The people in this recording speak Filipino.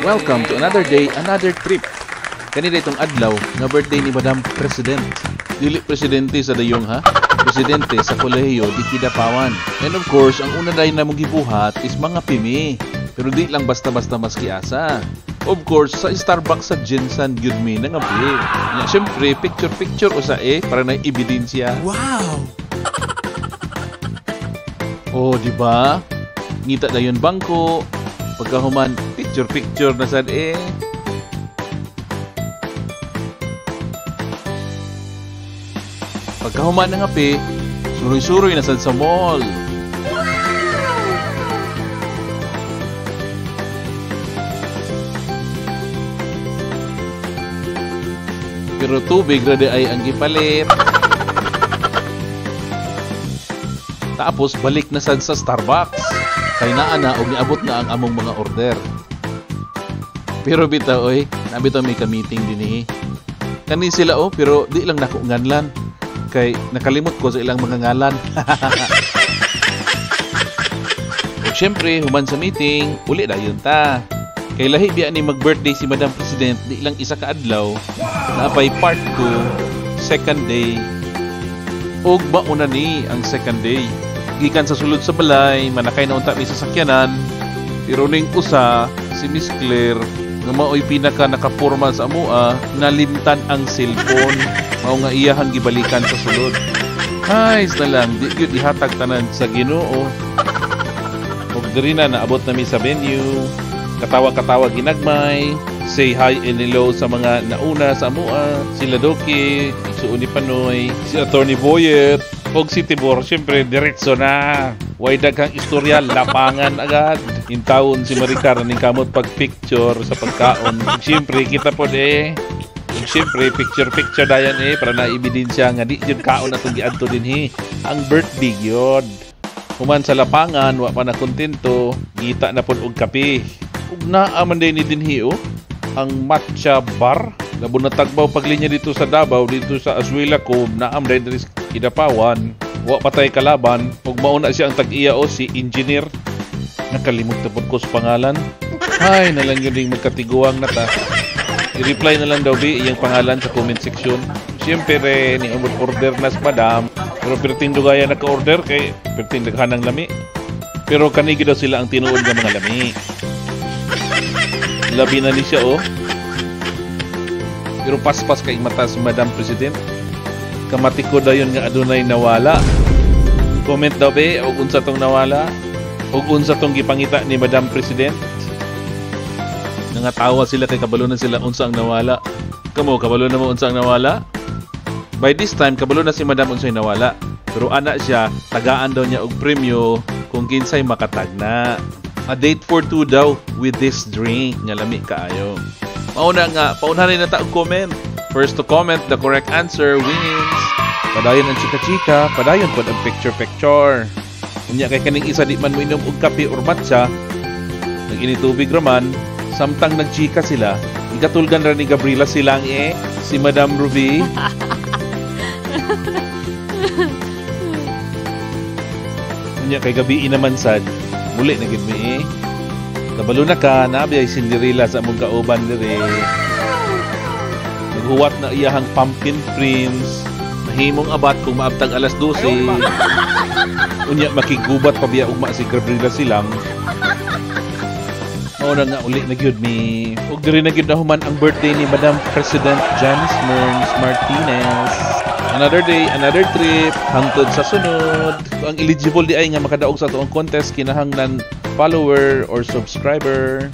Welcome to another day, another trip. Kanina itong adlaw nga birthday ni Madam President. Dili presidente sa dayong ha, presidente sa kolehiyo di Kidapawan. And of course, ang una dahil na mong gibuhat is mga pimi. Pero di lang basta-basta maskiasa. Of course, sa Starbucks sa Jensen Gyudmi na nga pi. Siyempre, picture-picture o sa para na ebidensya. Wow! Oh, di ba? Ngita na yun bangko. Pagkahuman, picture-picture na sad Pagkahuman na nga pi, suroy-suroy na sad sa mall. Pero tubig na ay ang gipalit. Tapos balik na sad sa Starbucks. Kay naa na og niabot na ang among mga order. Pero bitaw oy, nabitaw may ka-meeting dinhi. Kani sila pero di lang nako nganlan. Kay nakalimot ko sa ilang mga ngalan. Ug syempre, human sa meeting, uli dayon ta. Kay lahi biya ni mag-birthday si Madam President, di lang isa ka adlaw. Napay part 2, second day. Ug mauna ni ang second day. Gikan sa sulod sa balay, manakay na unta ni sasakyanan. Pero ning usa, si Miss Claire, nga mao'y pinaka nakaporma sa amua, nalimtan ang cellphone. Mao nga iyahang gibalikan sa sulod. Ay, na lang, di gyud ihatag tanan sa Ginoo. Ug diri na naabot nami sa venue. Katawa-katawa ginagmay. Say hi and hello sa mga nauna sa amua. Sila Doki, Suo ni Panoy, si Attorney Boyet, og si Tibor, syempre diretso na. Way daghang istorya, lapangan agad. Intawon si Maricar ning kamot pagpicture sa pagkaon. Syempre kita pod Siyempre, picture dayan para na ebidensya nga di jud kaon atong giadto dinhi. Ang birthday yod. Human sa lapangan, wa pa na kontento, gita na pod og kape. Ug naa man ni dinhi ang matcha bar. Labo na tagbaw paglinya dito sa Davao, dito sa Azuela ko, naam diri sa Kidapawan. Wa patay kalaban, ug mauna siya ang tag-iya si engineer. Nakalimot na pod ko sa pangalan. Ay, nalang yun ding magkatiguang na ta. I-reply na lang daw iyang pangalan sa comment section. Siyempre ni order na sa madam. Pero perting dugaya naka-order kay perting daghan ng lami. Pero kanigi daw sila ang tinuod ng mga lami. Labi na ni siya Pero paspas kay mata si Madam President. Kamati ko daw yun nga adunay nawala. Comment daw og unsa tong nawala? Og unsa tong gipangita ni Madam President? Nangatawa sila kay kabalo na sila unsa ang nawala. Kamo kabalo na mo unsa ang nawala? By this time kabalo na si Madam unsay nawala. Pero ana siya, tagaan daw niya og premyo kung kinsay makatagna. A date for two daw with this drink nga lami kaayo. Mauna nga, paunahan na ta og comment. First to comment the correct answer wins. Padayon ang chika-chika, padayon pod ang picture-picture. Unya kay kaning isa di man minom og kape or matcha, nag-initubig raman. Samtang nagchika sila, ikatulgan rin ni Gabriela silang si Madam Ruby. Kunya kay gabi naman sad, muli na gid mi Kabalo na ka, nabi ay Cinderella sa among kauban diri. Naghuwat na iyahang pumpkin prince, mahimong abat kung maabtag alas 12. Unya makigubat pa biya ugma si Gabriela silang. Mauna nga uli na gyud mi. Ug diri na gyud na human ang birthday ni Madam President Janice Merns Martinez. Another day, another trip. Hangtod sa sunod. Ang eligible di ay nga makadaog sa tuong contest kinahanglan follower or subscriber.